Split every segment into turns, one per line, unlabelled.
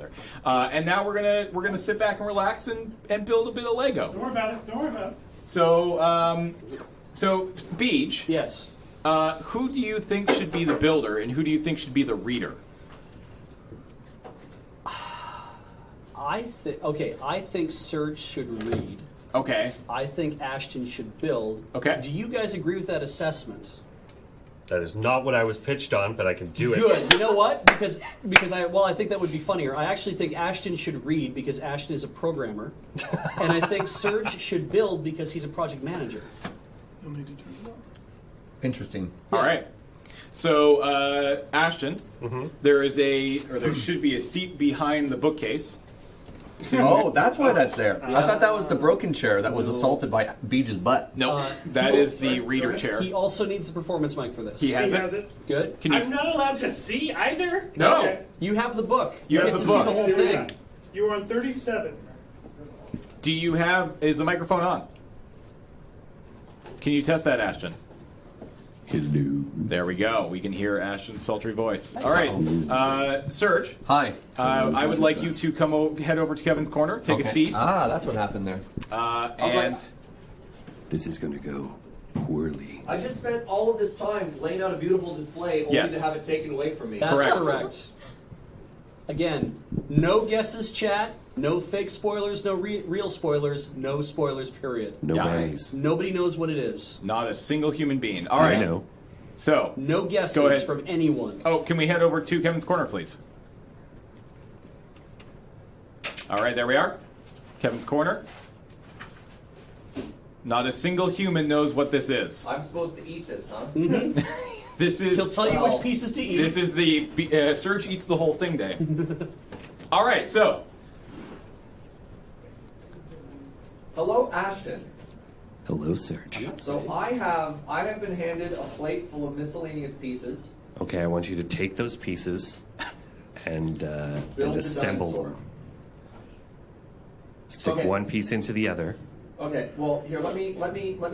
And now we're gonna sit back and relax and build a bit of Lego.
Don't worry about it. Don't worry about it.
So Beej.
Yes.
Who do you think should be the builder, and who do you think should be the reader?
I think Serge should read.
Okay.
I think Ashton should build.
Okay.
Do you guys agree with that assessment?
That is not what I was pitched on, but I can do it.
Good. You know what? Because I think that would be funnier. I actually think Ashton should read because Ashton is a programmer, and I think Serge should build because he's a project manager.
You'll need to turn it on.
Interesting.
All right. So Ashton, there should be a seat behind the bookcase.
Oh, that's why that's there. I thought that was the broken chair that was assaulted by Beej's butt.
No, that is the reader chair.
He also needs the performance mic for this.
He has
He
it.
has it.
Good.
Can you?
I'm not allowed to see either?
No.
Okay.
You have the book.
You have
get
the
to
book.
see the whole
See what we
thing.
got. You were on 37.
Do you have? Is the microphone on? Can you test that, Ashton?
Hello.
There we go. We can hear Ashton's sultry voice. All right, Serge.
Hi.
I would like you to head over to Kevin's corner, take a seat,
Ah, that's what happened there.
and
This is going to go poorly.
I just spent all of this time laying out a beautiful display only
Yes.
to have it taken away from me.
That's
Correct.
correct. Again, no guesses, chat. No fake spoilers. No real spoilers. No spoilers. Period.
No
Yeah.
whammies.
Nobody knows what it is.
not a single human being. All
I
right.
know.
So,
No
Go
guesses
ahead.
from anyone.
oh, can we head over to Kevin's corner, please? All right, there we are. Kevin's corner. Not a single human knows what this is.
I'm supposed to eat this, huh?
This is.
He'll tell you
Well,
which pieces to eat.
This is the Serge eats the whole thing day. All right, so
Hello, Ashton.
Hello, Serge.
So I have been handed a plate full of miscellaneous pieces.
Okay, I want you to take those pieces and
Build the
assemble
dinosaur.
them. Stick
Okay.
one piece into the other.
Okay, well here let me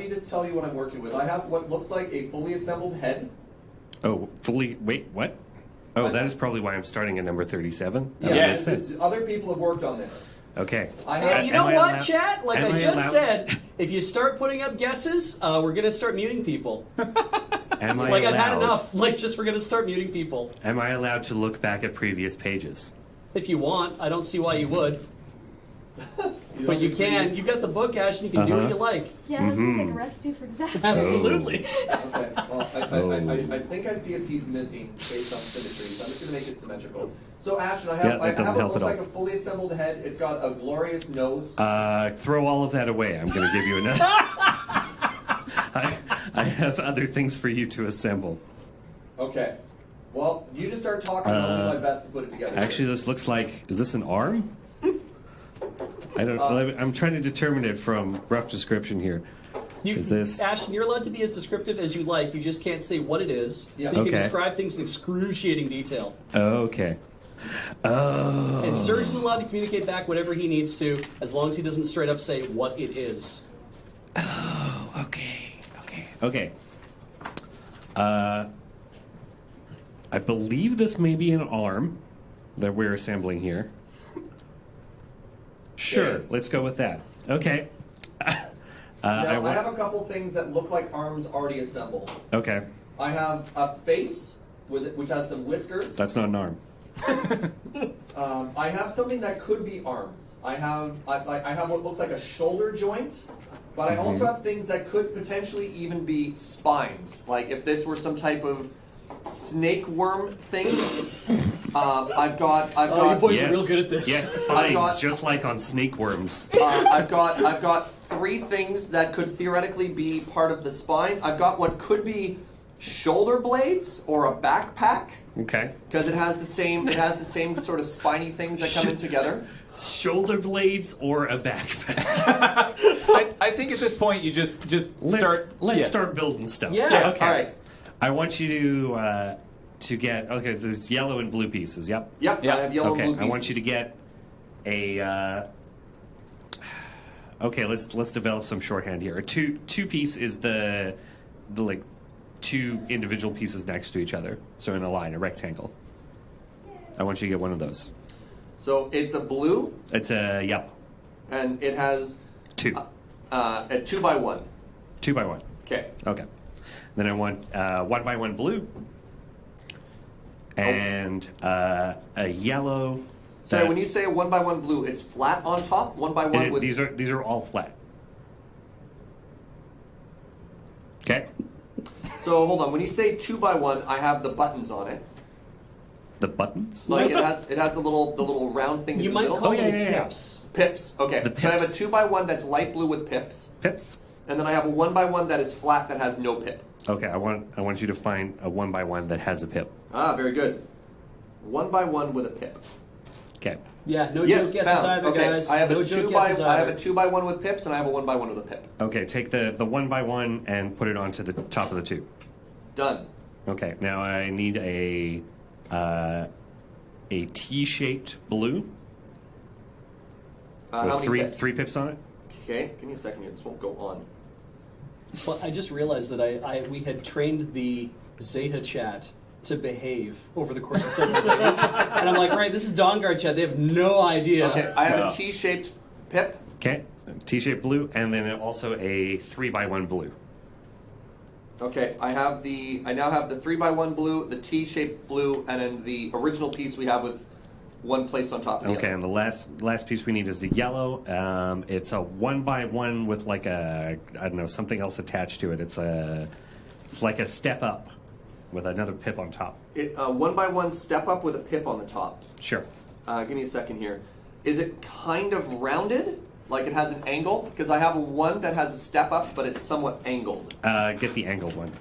just tell you what I'm working with. I have what looks like a fully assembled head.
Oh, wait, what? Oh, that is probably why I'm starting at number 37. That
Yeah.
makes sense.
Other people have worked on this.
Okay.
I
Hey,
have
you know
Am I
what,
allowed-
chat? Like
am
I
I
just
allowed-
said, if you start putting up guesses, we're gonna start muting people.
Am I
Like
allowed,
I've had enough. Like we're gonna start muting people.
Am I allowed to look back at previous pages?
If you want, I don't see why you would. But you can. You got the book, Ash, and you can do what you like.
Yeah, that seems like a recipe for disaster.
Absolutely.
Okay, well, I think I see a piece missing based on symmetry, so I'm just going to make it symmetrical. So, Ashton, I
Yeah,
have,
that doesn't
what
help
looks
at
like
all.
a fully assembled head. It's got a glorious nose.
Throw all of that away. I'm going to give you another. I have other things for you to assemble.
Okay. Well, you just start talking, and I'll do my best to put it together.
Actually, this looks like. Is this an arm? I don't. I'm trying to determine it from rough description here. Is this?
Ashton, you're allowed to be as descriptive as you like. You just can't say what it is.
Yeah.
But you can
Okay.
describe things in excruciating detail.
Okay. Oh.
And Serge is allowed to communicate back whatever he needs to, as long as he doesn't straight up say what it is.
Oh. Okay. Okay. I believe this may be an arm that we're assembling here. Sure.
Okay.
Let's go with that. Okay.
Now, I have a couple things that look like arms already assembled.
Okay.
I have a face which has some whiskers.
That's not an arm.
I have something that could be arms. I have what looks like a shoulder joint, but I also have things that could potentially even be spines. Like if this were some type of snake worm thing. I've got.
you boys
Yes.
are real good at this.
Yes,
I've
spines,
got-
just like on snake worms.
I've got three things that could theoretically be part of the spine. I've got what could be shoulder blades or a backpack
Okay.
because it has the same sort of spiny things that come in together.
Shoulder blades or a backpack.
I think at this point you just
Let's
yeah.
start building stuff.
Yeah.
Okay.
All right.
I want you to get. Okay, there's yellow and blue pieces. Yep.
Yep.
Yeah.
I have yellow
Okay.
and blue
I want
pieces.
you to get a. Okay, let's develop some shorthand here. A two piece is the like two individual pieces next to each other, so in a line, a rectangle. I want you to get one of those.
So it's a blue,
It's a yellow.
and it has
2.
a 2x1.
2 by 1.
Okay.
Okay. Then I want 1 by 1 blue. And a yellow.
Sorry,
that-
when you say a 1x1 blue, it's flat on top, 1x1 with.
these are all flat. Okay.
So hold on. When you say 2x1, I have the buttons on it.
The buttons.
Like it has the little round things
You
in
might
the middle.
call
Oh, yeah,
them
yeah, yeah.
pips.
Pips. Okay.
The
So I have a
pips.
2x1 that's light blue with pips,
Pips.
and then I have a 1x1 that is flat that has no pip.
Okay. I want you to find a 1 by 1 that has a pip.
Ah, very good. 1x1 with a pip.
Okay.
Yeah, no
Yes,
joke guesses
found.
either,
Okay,
guys.
I have
no
a
joke
2 by
guesses
I have a
either.
2x1 with pips, and I have a 1x1 with a pip.
Okay. Take the 1 by 1 and put it onto the top of the 2.
Done.
Okay. Now I need a T-shaped blue
How
with
many pips?
3 pips on it.
Okay, give me a second here. This won't go on.
Well, I just realized that we had trained the Zeta chat to behave over the course of several days. And I'm like, right, this is Dawnguard chat. They have no idea.
Okay, I have
No.
a T-shaped pip.
Okay. T-shaped blue, and then also a 3 by 1 blue.
Okay, I now have the 3x1 blue, the T-shaped blue, and then the original piece we have with one placed on top of the
Okay,
other.
and the last piece we need is the yellow. It's a 1 by 1 with like I don't know, something else attached to it. It's like a step up with another pip on top.
1x1 step up with a pip on the top.
Sure.
Give me a second here. Is it kind of rounded? Like it has an angle? Because I have a 1 that has a step up, but it's somewhat angled.
Get the angled one.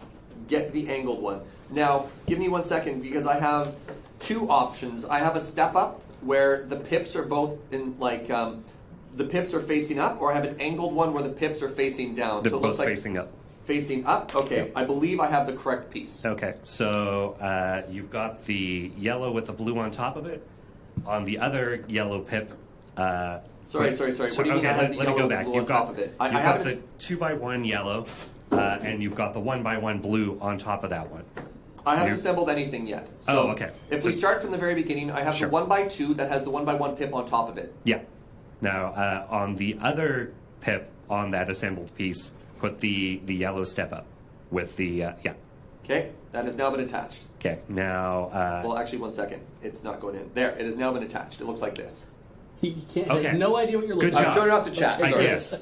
Get the angled one. Now, give me 1 second because I have 2 options. I have a step up where the pips are both in the pips are facing up, or I have an angled one where the pips are facing down.
They're
so it
both
looks like
facing up.
facing up. Okay,
Yep.
I believe I have the correct piece.
Okay, so you've got the yellow with the blue on top of it. On the other yellow pip.
Sorry. What do you mean I have
let
the
it
yellow
go
with the
back.
blue
You've
on
got,
top of it? I
you've
have
got
it
the 2 by 1 yellow, and you've got the 1 by 1 blue on top of that one.
I haven't
You-
assembled anything yet. So
Oh, okay.
If
So-
we start from the very beginning, I have
Sure.
the 1x2 that has the 1x1 pip on top of it.
Yeah. Now, on the other pip on that assembled piece, put the yellow step up with the, yeah.
Okay, that has now been attached.
Okay, now,
Well, actually, 1 second. It's not going in. There, it has now been attached. It looks like this.
He can't,
Okay.
has no idea what you're looking
Good
at.
job.
I'm showing it off to chat.
I
Sorry.
guess.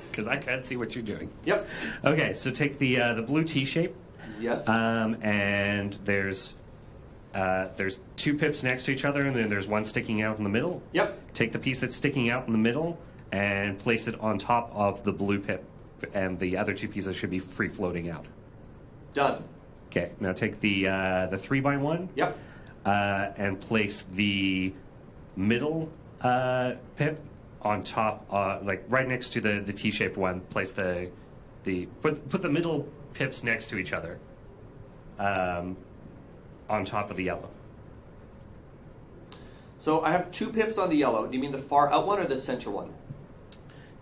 Because I can't see what you're doing.
Yep.
Okay, so take the blue T shape,
Yes.
and there's 2 pips next to each other, and then there's one sticking out in the middle.
Yep.
Take the piece that's sticking out in the middle and place it on top of the blue pip, and the other 2 pieces should be free floating out.
Done.
Okay, now take the 3 by 1.
Yep.
And place the middle pip on top, like right next to the T-shaped one. Place put the middle pips next to each other, on top of the yellow.
So I have 2 pips on the yellow. Do you mean the far out one or the center one?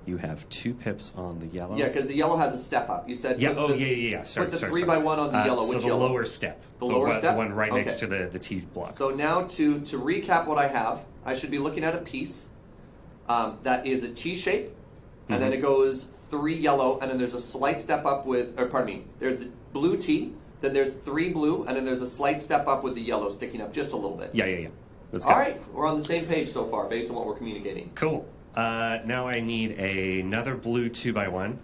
You have 2 pips on the yellow.
Yeah, because the yellow has a step up. You said
Yeah.
put
Oh,
the,
yeah. Sorry.
put the
sorry,
3 by 1 on the yellow.
So
Which
the
yellow?
lower step.
The lower
one,
step?
The one right next
Okay.
to the T block.
So now to recap what I have, I should be looking at a piece that is a T shape, and then it goes 3 yellow, and then there's a slight step up with, or pardon me, there's the blue T, then there's 3 blue, and then there's a slight step up with the yellow sticking up just a little bit.
Yeah. Let's go.
All right, we're on the same page so far based on what we're communicating.
Cool. Now I need another blue 2 by 1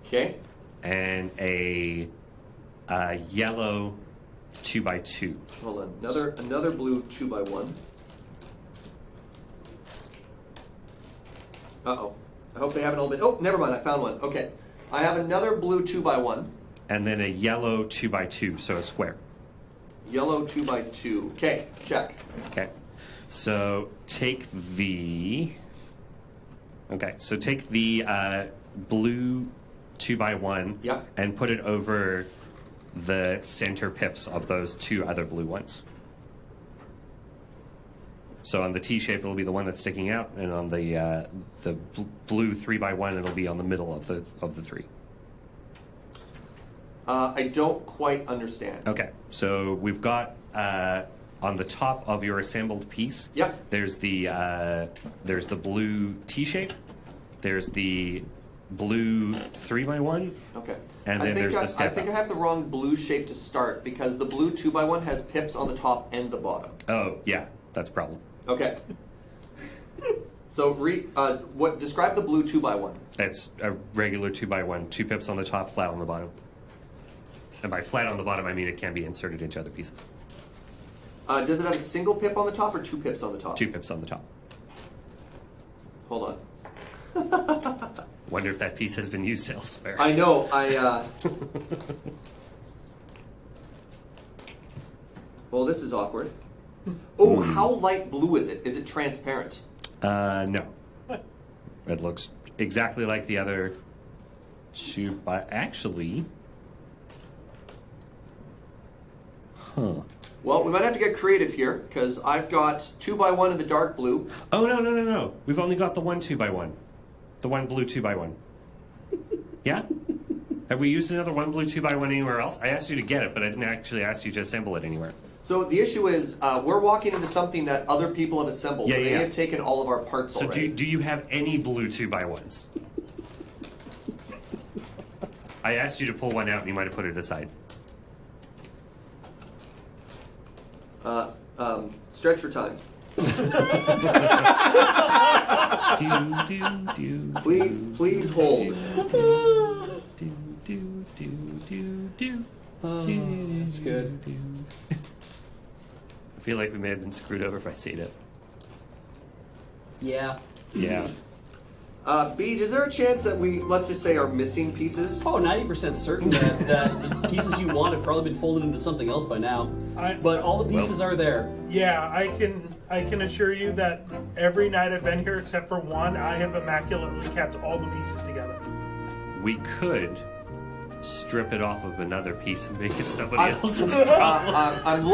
Okay.
and a yellow 2 by 2.
Hold on. Another blue 2 by 1. Uh-oh. I hope they haven't all been... Oh, never mind. I found one. Okay. I have another blue 2 by 1.
And then a yellow 2 by 2, so a square.
Yellow 2 by 2. Okay. Check.
Okay. So take the... Okay, so take the blue 2 by 1
Yep.
and put it over the center pips of those 2 other blue ones. So on the T shape, it'll be the one that's sticking out, and on the blue 3 by 1, it'll be on the middle of the 3.
I don't quite understand.
Okay, so we've got on the top of your assembled piece,
Yep.
there's the blue T shape. There's the blue 3x1.
Okay.
And then there's the step
I think
up.
I have the wrong blue shape to start because the blue 2x1 has pips on the top and the bottom.
Oh, yeah, that's a problem.
Okay. So describe the blue 2x1.
It's a regular 2x1, 2 pips on the top, flat on the bottom. And by flat on the bottom, I mean it can be inserted into other pieces.
Does it have a single pip on the top or 2 pips on the top?
2 pips on the top.
Hold on.
Wonder if that piece has been used elsewhere.
I know. Well, this is awkward. Oh, how light blue is it? Is it transparent?
No. It looks exactly like the other 2 by... Actually... Huh.
Well, we might have to get creative here because I've got 2x1 in the dark blue.
Oh, no. We've only got the one 2x1. The one blue 2x1. Yeah? Have we used another one blue 2x1 anywhere else? I asked you to get it, but I didn't actually ask you to assemble it anywhere.
So the issue is we're walking into something that other people have assembled.
Yeah,
so they
yeah.
have taken all of our parts
So
already.
do you have any blue 2x1s? I asked you to pull one out and you might have put it aside.
Stretch for time. Please hold.
That's good.
I feel like we may have been screwed over by Seda.
Yeah.
Yeah.
Beej, is there a chance that we, let's just say, are missing pieces?
Oh, 90% certain that the pieces you want have probably been folded into something else by now. But all the pieces are there.
Yeah, I can assure you that every night I've been here, except for one, I have immaculately kept all the pieces together.
We could strip it off of another piece and make it somebody else's problem.
I'm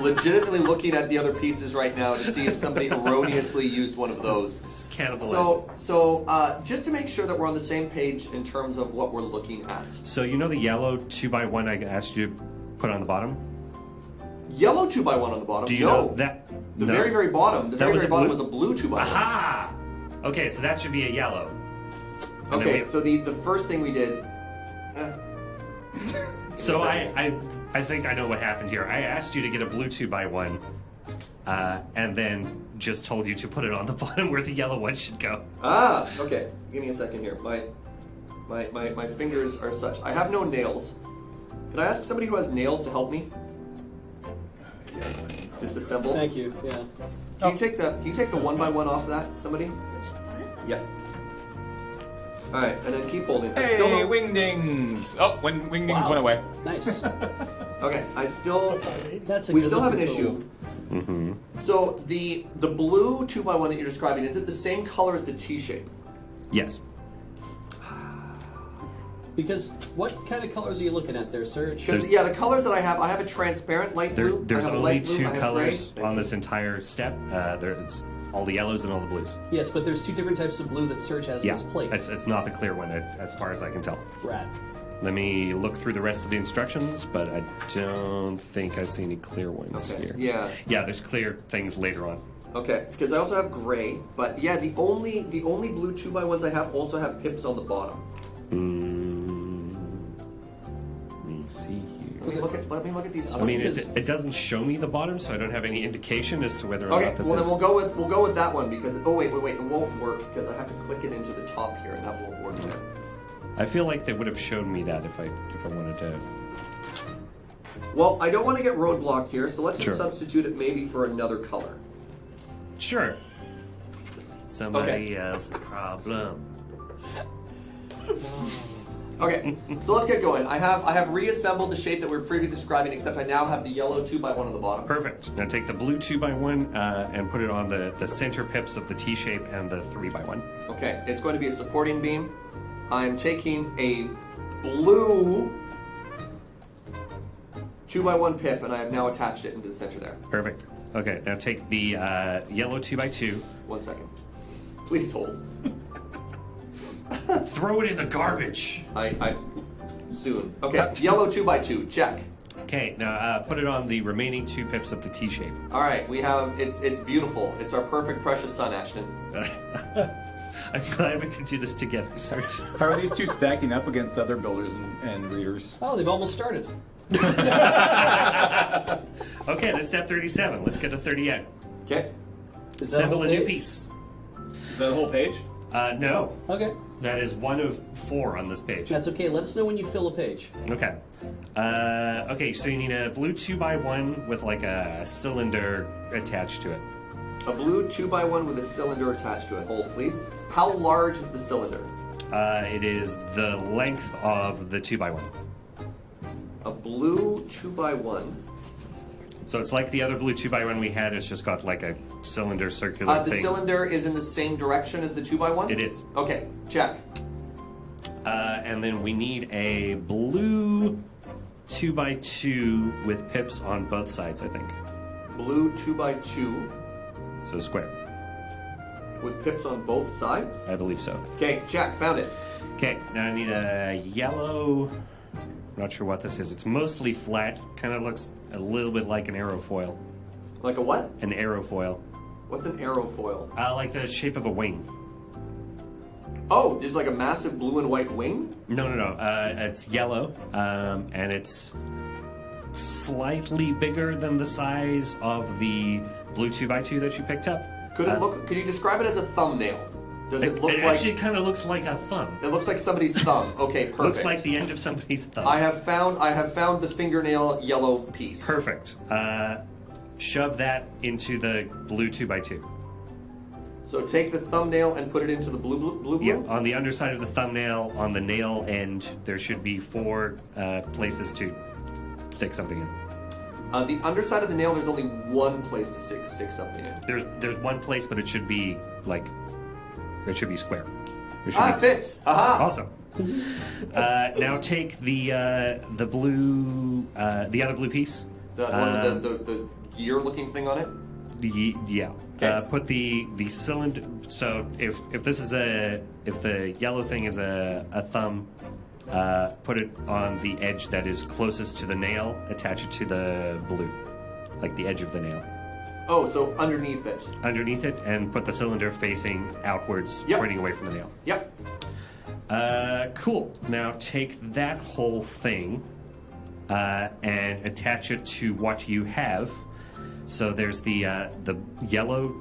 legitimately looking at the other pieces right now to see if somebody erroneously used one of those.
Just cannibalize.
So just to make sure that we're on the same page in terms of what we're looking at.
So you know the yellow 2x1 I asked you to put on the bottom?
Yellow 2x1 on the bottom?
Do you know that?
The
no.
very, very bottom. The
That
very,
was
very
a
bottom
blue?
was a blue 2x1.
Aha! Okay, so that should be a yellow. And
Okay,
then
so the first thing we did...
So I think I know what happened here. I asked you to get a blue 2x1, and then just told you to put it on the bottom where the yellow one should go.
Ah, okay. Give me a second here. My fingers are such. I have no nails. Can I ask somebody who has nails to help me? Disassemble.
Thank you. Yeah.
Can you take the 1x1 off of that? Somebody? Yep. All right, and then keep holding.
Hey, wingdings! Oh, when wingdings
Wow.
went away.
Nice.
Okay, I still.
That's a
We
good
still have an
looking
issue.
tool.
Mm-hmm.
So the blue 2x1 that you're describing, is it the same color as the T shape?
Yes.
Because what kind of colors are you looking at there, Serge?
Because the colors that I have a transparent light blue.
There's
I have a
only
light blue,
2
I have
colors
gray.
on this entire step. It's all the yellows and all the blues.
Yes, but there's 2 different types of blue that Serge has in
Yeah,
his plate.
it's not the clear one as far as I can tell.
Rat.
Let me look through the rest of the instructions, but I don't think I see any clear ones
Okay.
here.
Yeah.
Yeah, there's clear things later on.
Okay, because I also have gray, but yeah, the only blue 2x1s I have also have pips on the bottom.
Let me see here.
Let me look at these.
I mean, it doesn't show me the bottom, so I don't have any indication as to whether or
Okay,
not this
well
is...
then we'll go with that one because wait, it won't work because I have to click it into the top here and that won't work there.
I feel like they would have shown me that if I wanted to.
Well, I don't want to get roadblocked here, so let's
Sure.
just substitute it maybe for another color.
Sure. Somebody else's problem.
Okay, so let's get going. I have reassembled the shape that we were previously describing, except I now have the yellow 2x1 on the bottom.
Perfect. Now take the blue 2x1 and put it on the center pips of the T shape and the 3x1.
Okay, it's going to be a supporting beam. I'm taking a blue 2x1 pip and I have now attached it into the center there.
Perfect. Okay, now take the yellow 2x2.
1 second. Please hold.
Throw it in the garbage.
I soon. Okay, yellow 2x2, check.
Okay, now put it on the remaining 2 pips of the T shape.
All right, we have it's beautiful. It's our perfect precious son, Ashton.
I'm glad we could do this together, Serge.
How are these two stacking up against other builders and readers?
Oh, they've almost started.
Okay, that's step 37. Let's get to 38.
Okay.
Is that
Assemble
whole
a new
page?
piece.
Is that the whole page?
No.
Okay.
That is 1 of 4 on this page.
That's okay. Let us know when you fill a page.
Okay. Okay, so you need a blue 2x1 with like a cylinder attached to it.
A blue 2x1 with a cylinder attached to it. Hold, please. How large is the cylinder?
It is the length of the 2x1.
A blue 2x1.
So it's like the other blue 2x1 we had, it's just got like a cylinder circular
The
thing.
cylinder is in the same direction as the 2x1?
It is.
Okay, check.
And then we need a blue 2x2 with pips on both sides, I think.
Blue 2x2
So square.
with pips on both sides?
I believe so.
Okay, check. Found it.
Okay, now I need a yellow. Not sure what this is. It's mostly flat. Kind of looks a little bit like an aerofoil.
Like a what?
An aerofoil.
What's an aerofoil?
Like the shape of a wing.
Oh, there's like a massive blue and white wing?
No. It's yellow, and it's slightly bigger than the size of the blue 2x2 that you picked up.
Could it look? Could you describe it as a thumbnail? Does it look
It
like?
actually kind of looks like a thumb.
It looks like somebody's thumb. Okay, perfect.
Looks like the end of somebody's thumb.
I have found the fingernail yellow piece.
Perfect. Shove that into the blue 2x2.
So take the thumbnail and put it into the blue.
Yeah, on the underside of the thumbnail, on the nail end, there should be 4 places to stick something in.
The underside of the nail, there's only one place to stick something in.
There's one place, but it should be like it should be square. It should
It fits. Aha!
Awesome. Now take the blue, the other blue piece.
The gear-looking thing on it.
Yeah.
Okay.
Put the cylinder. So if the yellow thing is a thumb, put it on the edge that is closest to the nail. Attach it to the blue, like the edge of the nail.
Oh, so underneath it.
Underneath it, and put the cylinder facing outwards,
Yep.
pointing away from the nail.
Yep.
Cool. Now take that whole thing and attach it to what you have. So there's the yellow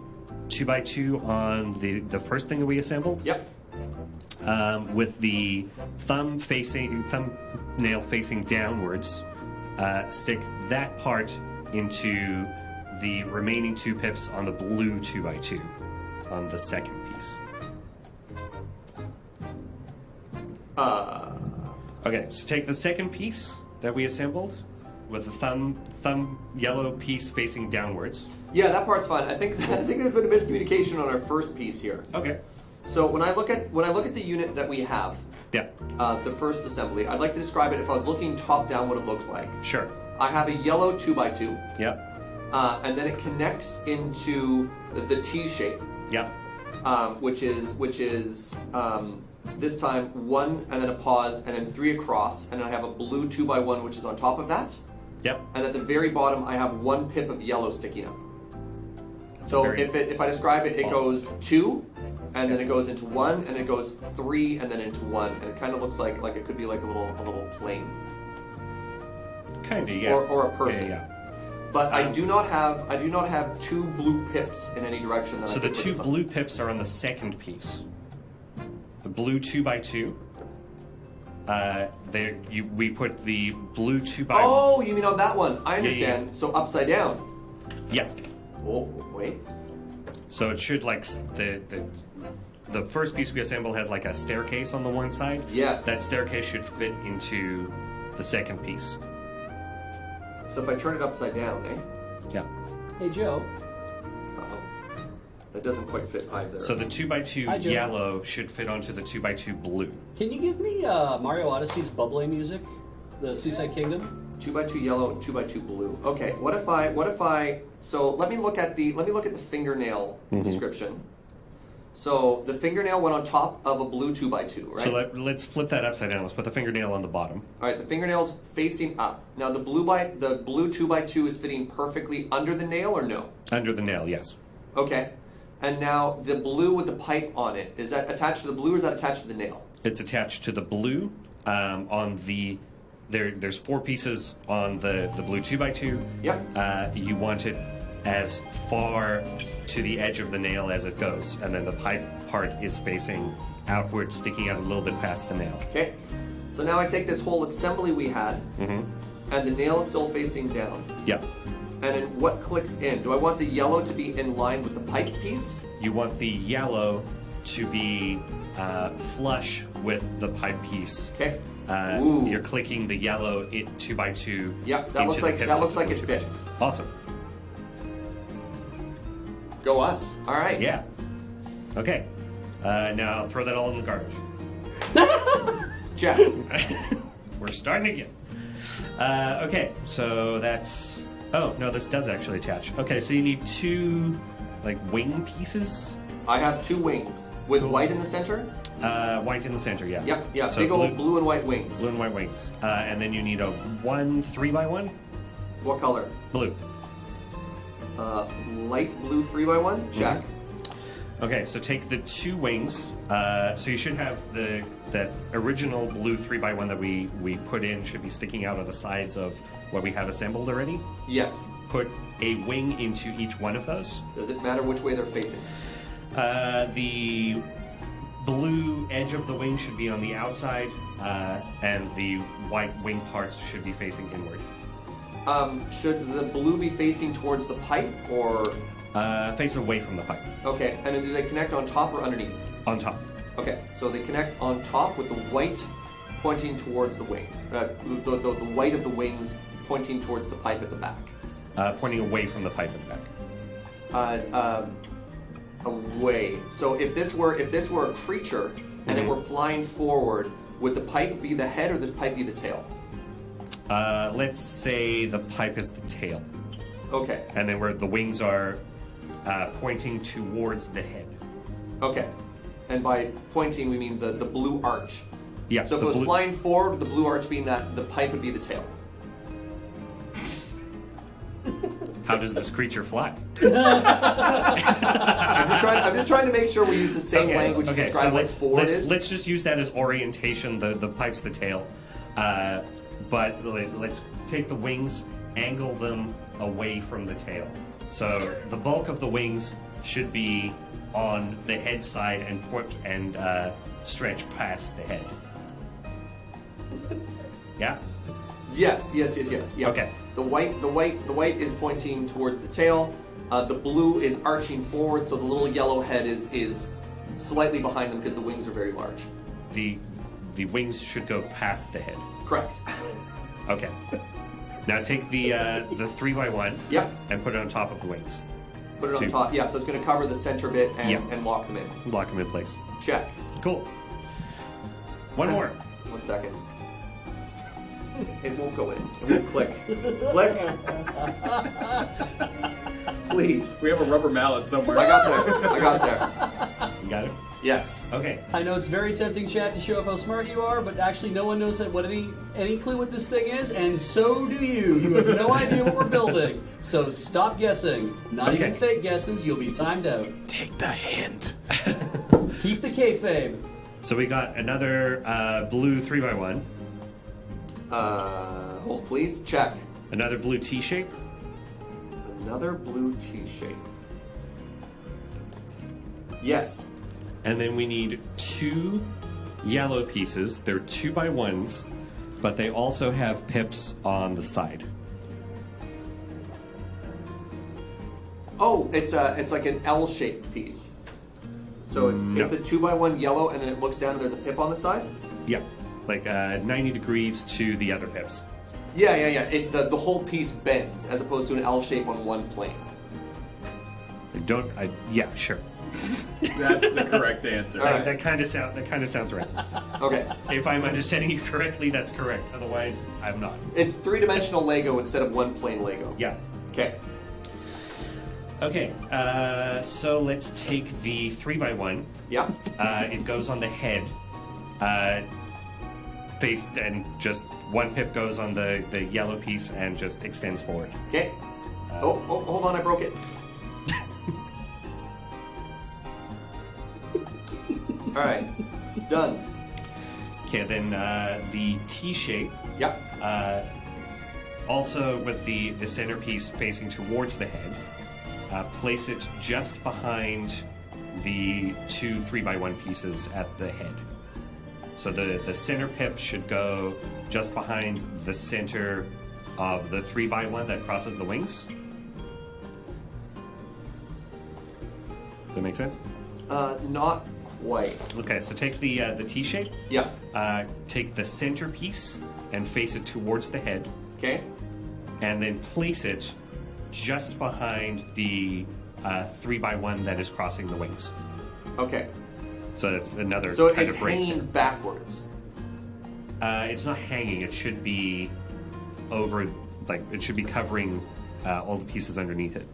2x2 on the first thing that we assembled.
Yep.
With the thumbnail facing downwards, stick that part into the remaining 2 pips on the blue 2x2 on the second piece. Okay, so take the second piece that we assembled with the thumb yellow piece facing downwards.
Yeah, that part's fine. I think there's been a miscommunication on our first piece here.
Okay.
So when I look at the unit that we have,
Yeah.
the first assembly, I'd like to describe it if I was looking top down what it looks like.
Sure.
I have a yellow 2x2,
Yep.
and then it connects into the T shape,
Yep.
which is this time 1 and then a pause and then 3 across, and then I have a blue 2x1 which is on top of that,
Yep.
and at the very bottom I have 1 pip of yellow sticking up. So
very-
if I describe it, it goes 2, and then it goes into 1, and it goes 3, and then into 1, and it kind of looks like it could be like a little plane.
Kinda, yeah.
Or a person.
Yeah.
But I do not have 2 blue pips in any direction. That
So
I
the
could put
2
this on.
blue pips are on the second piece. The blue 2x2. We put the blue 2x.
Oh, you mean on that one? I
Yeah,
understand.
yeah.
So upside down.
Yeah.
Oh, wait.
So it should like the first piece we assemble has like a staircase on the one side.
Yes.
That staircase should fit into the second piece.
So if I turn it upside down, eh?
Yeah.
Hey, Joe.
Uh-oh. That doesn't quite fit either.
So the 2x2
Hi, Joe.
yellow should fit onto the 2x2 blue.
Can you give me Mario Odyssey's bubbly music? The Seaside Kingdom?
2x2 yellow and 2x2 blue. Okay, what if I so let me look at the fingernail description. So the fingernail went on top of a blue 2x2, right?
So let's flip that upside down. Let's put the fingernail on the bottom.
All right, the fingernail's facing up. Now the blue 2x2 is fitting perfectly under the nail, or no?
Under the nail, yes.
Okay. And now the blue with the pipe on it, is that attached to the blue or is that attached to the nail?
It's attached to the blue. On the there's 4 pieces on the blue 2x2.
Yep.
You want it as far to the edge of the nail as it goes, and then the pipe part is facing outward, sticking out a little bit past the nail.
Okay. So now I take this whole assembly we had, and the nail is still facing down.
Yeah.
And then what clicks in? Do I want the yellow to be in line with the pipe piece?
You want the yellow to be flush with the pipe piece.
Okay.
Ooh. You're clicking the yellow 2x2.
Yep, that looks like it fits.
Awesome.
Go us. All right.
Yeah. Okay. Now I'll throw that all in the garbage.
Jeff.
We're starting again. Okay, so that's... Oh, no, this does actually attach. Okay, so you need 2, like, wing pieces?
I have 2 wings with white in the center.
White in the center, yeah.
Yep, yeah,
So
big old blue and white wings.
Blue and white wings. And then you need a 1 3x1?
What color?
Blue.
Light blue 3x1. Check.
Okay, so take the 2 wings. So you should have that original blue 3x1 that we put in should be sticking out of the sides of what we have assembled already.
Yes.
Put a wing into each one of those.
Does it matter which way they're facing?
The blue edge of the wing should be on the outside, and the white wing parts should be facing inward.
Should the blue be facing towards the pipe, or...?
Face away from the pipe.
Okay, and then do they connect on top or underneath?
On top.
Okay, so they connect on top with the white pointing towards the wings. The white of the wings pointing towards the pipe at the back.
Pointing away from the pipe at the back.
Away. So if this were a creature and it were flying forward, would the pipe be the head or the pipe be the tail?
Let's say the pipe is the tail.
Okay.
And then where the wings are pointing towards the head.
Okay. And by pointing, we mean the blue arch.
Yeah.
So if it was flying forward, the blue arch being that, the pipe would be the tail.
How does this creature fly?
I'm just trying to make sure we use the same language to describe what forward is.
Let's just use that as orientation. The pipe's the tail. But let's take the wings, angle them away from the tail. So the bulk of the wings should be on the head side and stretch past the head. Yeah?
Yes. Yeah.
Okay.
The white is pointing towards the tail. The blue is arching forward, so the little yellow head is slightly behind them because the wings are very large.
The wings should go past the head.
Correct.
Okay. Now take the 3x1.
Yep.
And put it on top of the wings.
Put it on top. Yeah. So it's going to cover the center bit and,
Yep.
and lock them in.
Lock them in place.
Check.
Cool. One more.
1 second. It won't go in. It won't click. Click. Please.
We have a rubber mallet somewhere.
I got there.
You got it?
Yes.
Okay.
I know it's very tempting, chat, to show off how smart you are, but actually no one knows what any clue what this thing is, and so do you. You have no idea what we're building. So stop guessing. Not even fake guesses. You'll be timed out.
Take the hint.
Keep the kayfabe.
So we got another blue 3x1.
Hold please. Check.
Another blue T-shape.
Another blue T-shape. Yes.
And then we need 2 yellow pieces. They're 2x1s, but they also have pips on the side.
Oh, it's like an L-shaped piece. So it's a 2x1 yellow, and then it looks down and there's a pip on the side.
Yeah, like 90 degrees to the other pips.
Yeah. The whole piece bends as opposed to an L shape on one plane.
Yeah, sure.
That's the correct answer.
All right.
That kind of sounds right.
Okay.
If I'm understanding you correctly, that's correct. Otherwise, I'm not.
It's 3-dimensional Lego instead of one plane Lego.
Yeah.
Okay.
Okay, so let's take the 3x1.
Yeah.
It goes on the head. Face and just one pip goes on the yellow piece and just extends forward.
Okay. Oh, hold on, I broke it. All right, done.
Okay, then the T shape.
Yep.
Also with the centerpiece facing towards the head. Place it just behind the two 3x1 pieces at the head. So the center pip should go just behind the center of the 3x1 that crosses the wings. Does that make sense?
Not quite.
Okay, so take the T shape.
Yeah.
Take the center piece and face it towards the head.
Okay.
And then place it just behind the 3x1 that is crossing the wings.
Okay.
So that's another
So
kind
it's
of bracelet.
hanging backwards.
It's not hanging. It should be over, like it should be covering all the pieces underneath it.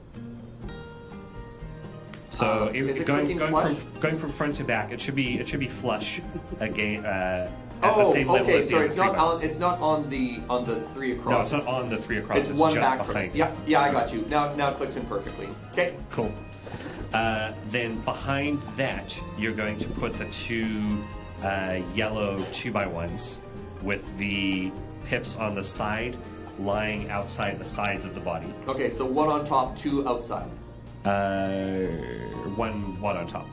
So
is it clicking flush?
going from front to back, it should be flush again at the
Oh,
same level
okay.
as the
Sorry,
other
it's not
3x1s.
on. It's not on the three across.
No, it's not on the 3 across.
It's
It's
one
just
back from
behind.
it. Yeah, yeah, I got you. Now it clicks in perfectly. Okay.
Cool. Then behind that, you're going to put the two yellow 2x1s with the pips on the side lying outside the sides of the body.
Okay, so one on top, two outside.
One on top.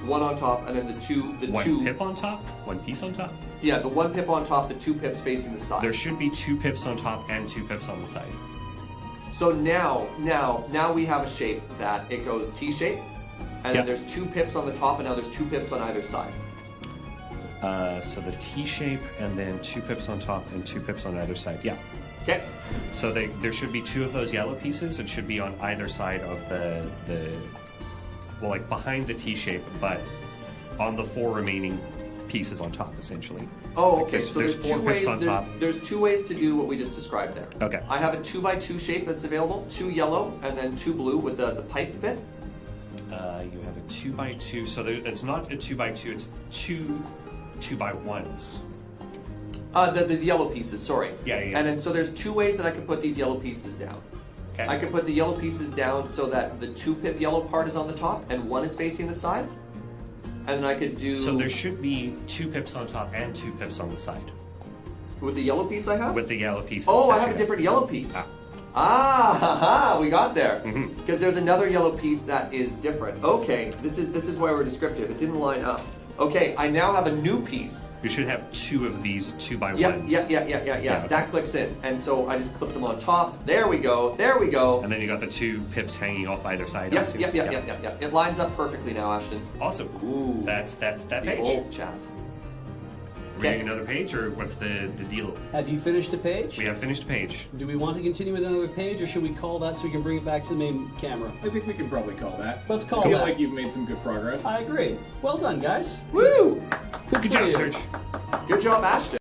One on top, and then the
One
two.
pip on top? One piece on top?
Yeah, the one pip on top, the two pips facing the side.
There should be 2 pips on top and 2 pips on the side.
So now we have a shape that it goes T shape, and
Yep.
then there's 2 pips on the top, and now there's 2 pips on either side.
So the T shape, and then 2 pips on top and 2 pips on either side. Yeah.
Okay.
So there should be 2 of those yellow pieces. It should be on either side of the well, like behind the T shape, but on the 4 remaining pieces on top, essentially.
Oh,
Like
okay. So there's
4
two
pips
ways.
on top.
There's 2 ways to do what we just described there.
Okay.
I have a 2x2 shape that's available, 2 yellow and then 2 blue with the pipe bit.
You have a 2x2. So it's not a 2x2. It's 2x1s.
The yellow pieces. Sorry.
Yeah.
And then so there's 2 ways that I can put these yellow pieces down.
Okay.
I can put the yellow pieces down so that the 2 pip yellow part is on the top and 1 is facing the side. And then I could do.
So there should be 2 pips on top and 2 pips on the side.
With the yellow piece I have?
With the yellow pieces.
Oh,
that
I have
you
a different yellow piece.
Ah.
Haha, we got there.
Mhm.
Because there's another yellow piece that is different. Okay, this is why we're descriptive. It didn't line up. Okay, I now have a new piece.
You should have 2 of these 2x1s.
Yeah. That clicks in. And so I just clip them on top. There we go.
And then you got the 2 pips hanging off either side. I'm
Yep.
assuming.
It lines up perfectly now, Ashton.
Awesome.
Ooh.
That's that
The
page.
old chat.
Are we doing another page, or what's the deal?
Have you finished a page?
We have finished a page.
Do we want to continue with another page, or should we call that so we can bring it back to the main camera?
I think we can probably call that.
Let's call
I feel
that.
like you've made some good progress.
I agree. Well done, guys.
Woo!
Good
Good
for
job,
you.
Serge.
Good job, Ashton.